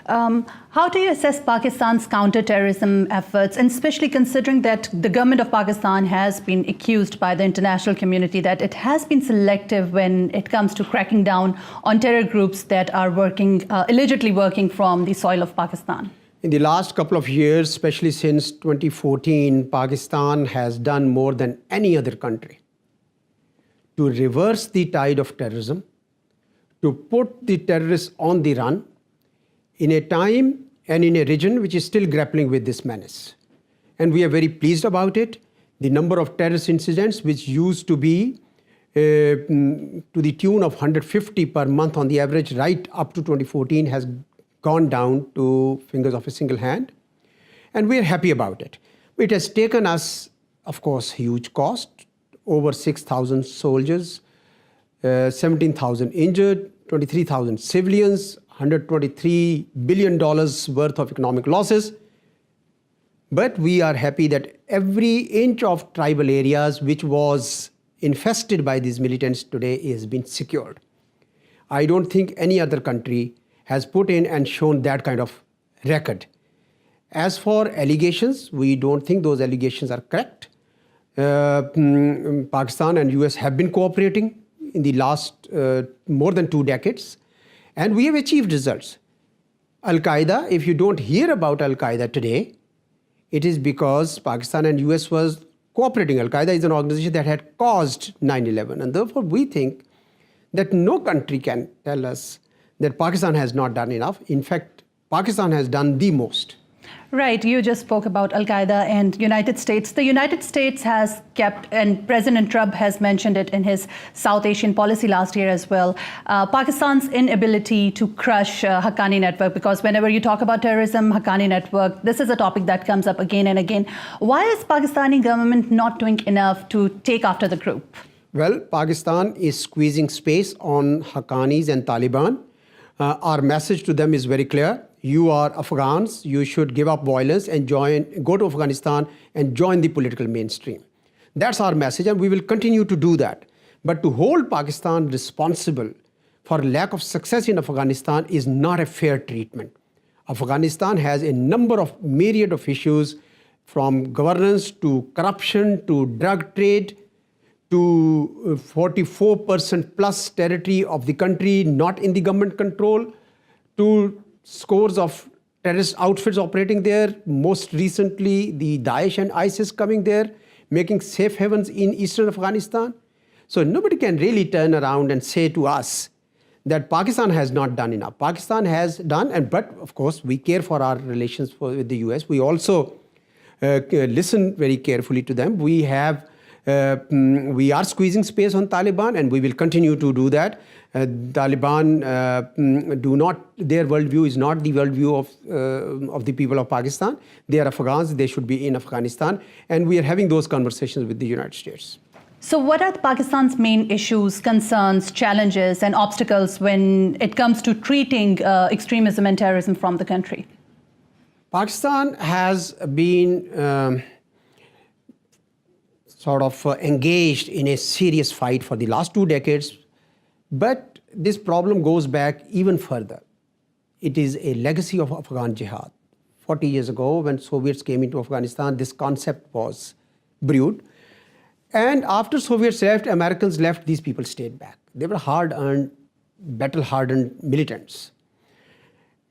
How do you assess Pakistan's counter-terrorism efforts, and especially considering that the government of Pakistan has been accused by the international community that it has been selective when it comes to cracking down on terror groups that are allegedly working from the soil of Pakistan? In the last couple of years, especially since 2014, Pakistan has done more than any other country to reverse the tide of terrorism, to put the terrorists on the run in a time and in a region which is still grappling with this menace. And we are very pleased about it. The number of terrorist incidents, which used to be to the tune of 150 per month on the average right up to 2014, has gone down to fingers of a single hand. And we are happy about it. It has taken us, of course, huge cost, over 6,000 soldiers, 17,000 injured, 23,000 civilians, $123 billion worth of economic losses. But we are happy that every inch of tribal areas which was infested by these militants today has been secured. I don't think any other country has put in and shown that kind of record. As for allegations, we don't think those allegations are correct. Pakistan and US have been cooperating in the last more than 2 decades, and we have achieved results. Al-Qaeda, if you don't hear about Al-Qaeda today, it is because Pakistan and US was cooperating. Al-Qaeda is an organization that had caused 9/11, and therefore we think that no country can tell us that Pakistan has not done enough. In fact, Pakistan has done the most. Right, you just spoke about Al-Qaeda and United States. The United States has kept, and President Trump has mentioned it in his South Asian policy last year as well, Pakistan's inability to crush Haqqani Network, because whenever you talk about terrorism, Haqqani Network, this is a topic that comes up again and again. Why is Pakistani government not doing enough to take after the group? Well, Pakistan is squeezing space on Haqqanis and Taliban. Our message to them is very clear. You are Afghans, you should give up violence and go to Afghanistan and join the political mainstream. That's our message, and we will continue to do that. But to hold Pakistan responsible for lack of success in Afghanistan is not a fair treatment. Afghanistan has a number of myriad of issues, from governance to corruption to drug trade to 44% plus territory of the country not in the government control, to scores of terrorist outfits operating there, most recently the Daesh and ISIS coming there, making safe havens in eastern Afghanistan. So nobody can really turn around and say to us that Pakistan has not done enough. Pakistan has done, but of course we care for our relations with the US. We also listen very carefully to them. We are squeezing space on Taliban, and we will continue to do that. Taliban their worldview is not the worldview of the people of Pakistan. They are Afghans, they should be in Afghanistan, and we are having those conversations with the United States. So what are Pakistan's main issues, concerns, challenges, and obstacles when it comes to treating extremism and terrorism from the country? Pakistan has been engaged in a serious fight for the last 2 decades, but this problem goes back even further. It is a legacy of Afghan jihad. 40 years ago, when Soviets came into Afghanistan, this concept was brewed. And after Soviets left, Americans left, these people stayed back. They were hard-earned, battle-hardened militants.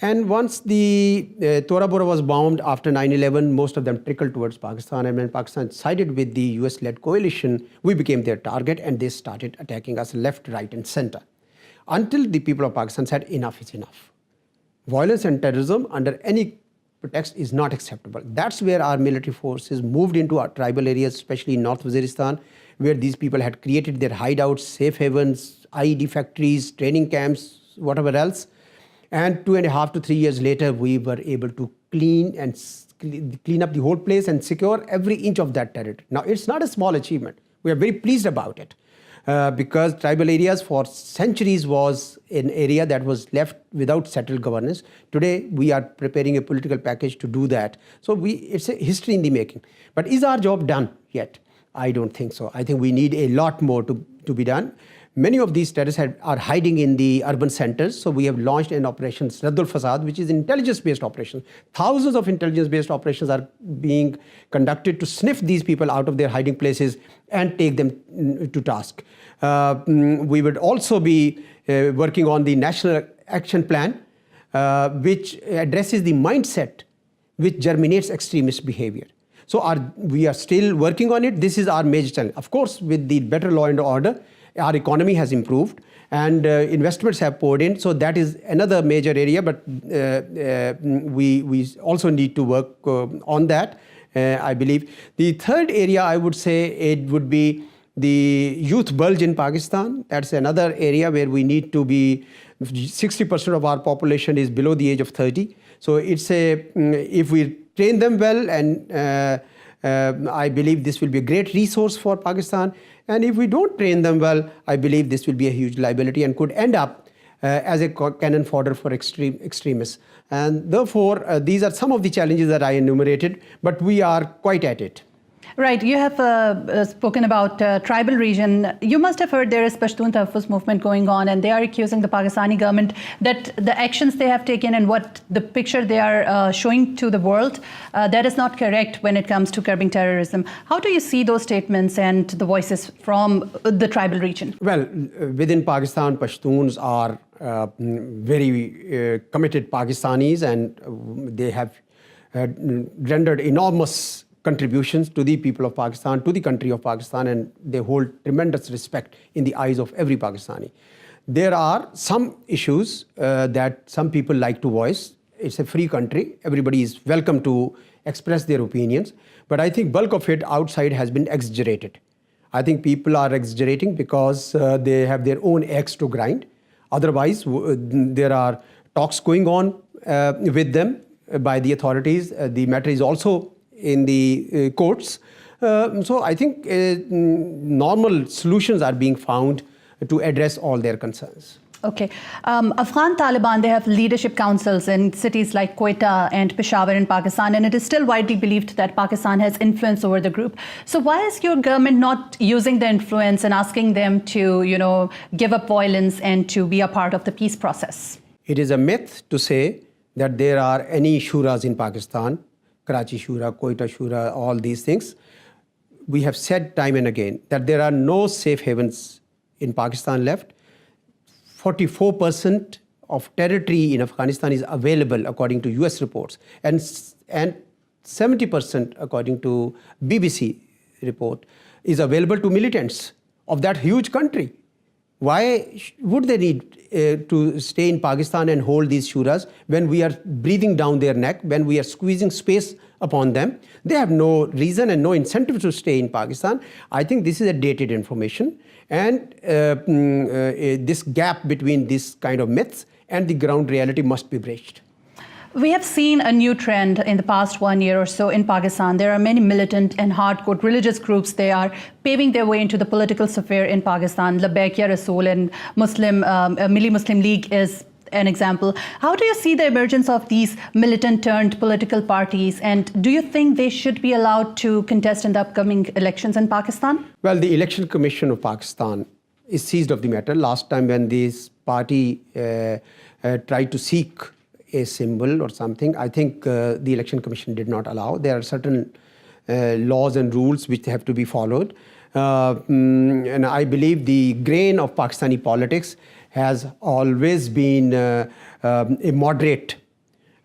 And once the Tora Bora was bombed after 9/11, most of them trickled towards Pakistan. And when Pakistan sided with the US-led coalition, we became their target, and they started attacking us left, right, and center. Until the people of Pakistan said, enough is enough. Violence and terrorism under any pretext is not acceptable. That's where our military forces moved into our tribal areas, especially in North Waziristan, where these people had created their hideouts, safe havens, IED factories, training camps, whatever else. And 2.5 to 3 years later, we were able to clean up the whole place and secure every inch of that territory. Now, it's not a small achievement. We are very pleased about it because tribal areas for centuries was an area that was left without settled governance. Today, we are preparing a political package to do that. So it's a history in the making. But is our job done yet? I don't think so. I think we need a lot more to be done. Many of these terrorists are hiding in the urban centers. So we have launched an operation, Raddul Fasad, which is an intelligence-based operation. Thousands of intelligence-based operations are being conducted to sniff these people out of their hiding places and take them to task. We would also be working on the National Action Plan, which addresses the mindset which germinates extremist behavior. So we are still working on it. This is our major challenge. Of course, with the better law and order, our economy has improved and investments have poured in. So that is another major area, but we also need to work on that, I believe. The third area, I would say, it would be the youth bulge in Pakistan. That's another area where we need to be, 60% of our population is below the age of 30. So if we train them well, and I believe this will be a great resource for Pakistan. And if we don't train them well, I believe this will be a huge liability and could end up as a cannon fodder for extremists. And therefore, these are some of the challenges that I enumerated, but we are quite at it. Right. You have spoken about tribal region. You must have heard there is Pashtun Tahaffuz movement going on, and they are accusing the Pakistani government that the actions they have taken and what the picture they are showing to the world, that is not correct when it comes to curbing terrorism. How do you see those statements and the voices from the tribal region? Well, within Pakistan, Pashtuns are very committed Pakistanis, and they have rendered enormous contributions to the people of Pakistan, to the country of Pakistan, and they hold tremendous respect in the eyes of every Pakistani. There are some issues that some people like to voice. It's a free country. Everybody is welcome to express their opinions. But I think bulk of it outside has been exaggerated. I think people are exaggerating because they have their own axe to grind. Otherwise, there are talks going on with them by the authorities. The matter is also in the courts. So I think normal solutions are being found to address all their concerns. Okay. Afghan Taliban, they have leadership councils in cities like Quetta and Peshawar in Pakistan, and it is still widely believed that Pakistan has influence over the group. So why is your government not using the influence and asking them to, give up violence and to be a part of the peace process? It is a myth to say that there are any shuras in Pakistan, Karachi Shura, Quetta Shura, all these things. We have said time and again that there are no safe havens in Pakistan left. 44% of territory in Afghanistan is available according to US reports, and 70% according to BBC report is available to militants of that huge country. Why would they need to stay in Pakistan and hold these shuras when we are breathing down their neck, when we are squeezing space upon them? They have no reason and no incentive to stay in Pakistan. I think this is a dated information, and this gap between this kind of myths and the ground reality must be bridged. We have seen a new trend in the past 1 year or so in Pakistan. There are many militant and hardcore religious groups. They are paving their way into the political sphere in Pakistan. Labbaik Ya Rasool and Milli Muslim League is an example. How do you see the emergence of these militant turned political parties? And do you think they should be allowed to contest in the upcoming elections in Pakistan? Well, the Election Commission of Pakistan is seized of the matter. Last time when this party tried to seek a symbol or something, I think the Election Commission did not allow. There are certain laws and rules which have to be followed. And I believe the grain of Pakistani politics has always been a moderate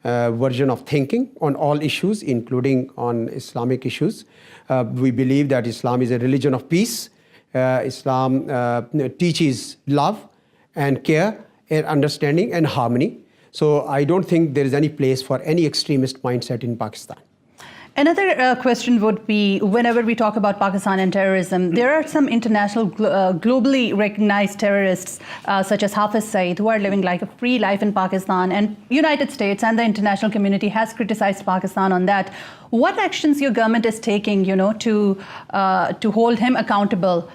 version of thinking on all issues, including on Islamic issues. We believe that Islam is a religion of peace. Islam teaches love and care and understanding and harmony. So I don't think there is any place for any extremist mindset in Pakistan. Another question would be, whenever we talk about Pakistan and terrorism, there are some international, globally recognized terrorists, such as Hafiz Saeed, who are living like a free life in Pakistan, and United States and the international community has criticized Pakistan on that. What actions your government is taking, to hold him accountable,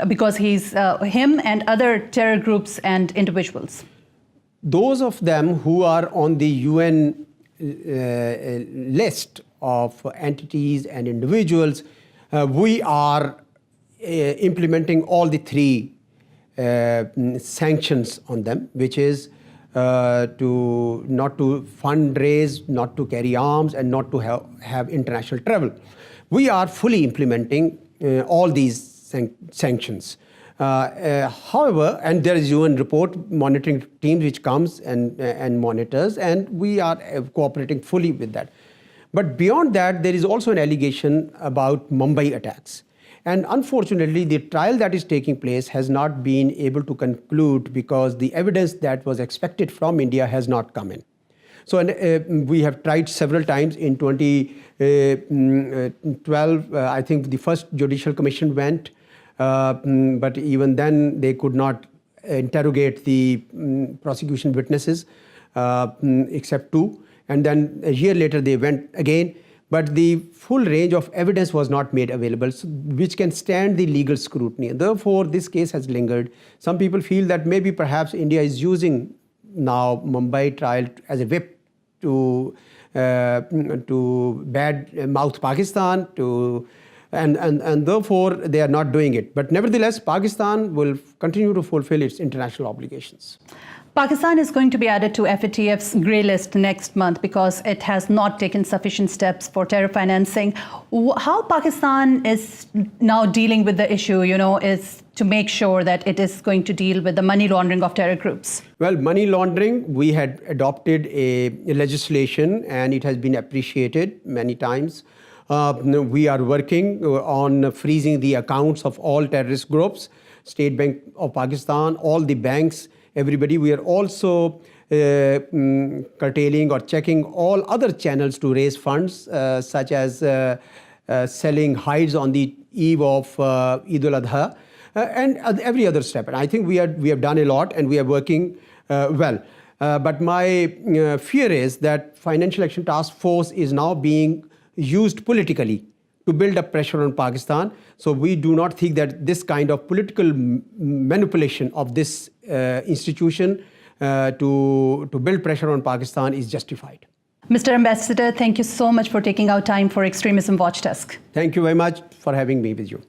because he's him and other terror groups and individuals? Those of them who are on the UN list of entities and individuals, we are implementing all the three sanctions on them, which is to not to fundraise, not to carry arms, and not to have international travel. We are fully implementing all these sanctions. However, and there is UN report monitoring team which comes and monitors, and we are cooperating fully with that. But beyond that, there is also an allegation about Mumbai attacks. And unfortunately, the trial that is taking place has not been able to conclude because the evidence that was expected from India has not come in. So we have tried several times. In 2012, I think the first Judicial Commission went, but even then they could not interrogate the prosecution witnesses, except 2. And then a year later they went again. But the full range of evidence was not made available, which can stand the legal scrutiny. And therefore, this case has lingered. Some people feel that maybe perhaps India is using now Mumbai trial as a whip to bad mouth Pakistan, and therefore they are not doing it. But nevertheless, Pakistan will continue to fulfill its international obligations. Pakistan is going to be added to FATF's grey list next month because it has not taken sufficient steps for terror financing. How Pakistan is now dealing with the issue, is to make sure that it is going to deal with the money laundering of terror groups? Well, money laundering, we had adopted a legislation and it has been appreciated many times. We are working on freezing the accounts of all terrorist groups, State Bank of Pakistan, all the banks, everybody. We are also curtailing or checking all other channels to raise funds, such as selling hides on the eve of Eid al-Adha, and every other step. And I think we have done a lot and we are working well. But my fear is that Financial Action Task Force is now being used politically to build up pressure on Pakistan. So we do not think that this kind of political manipulation of this institution to build pressure on Pakistan is justified. Mr. Ambassador, thank you so much for taking out time for Extremism Watch Desk. Thank you very much for having me with you.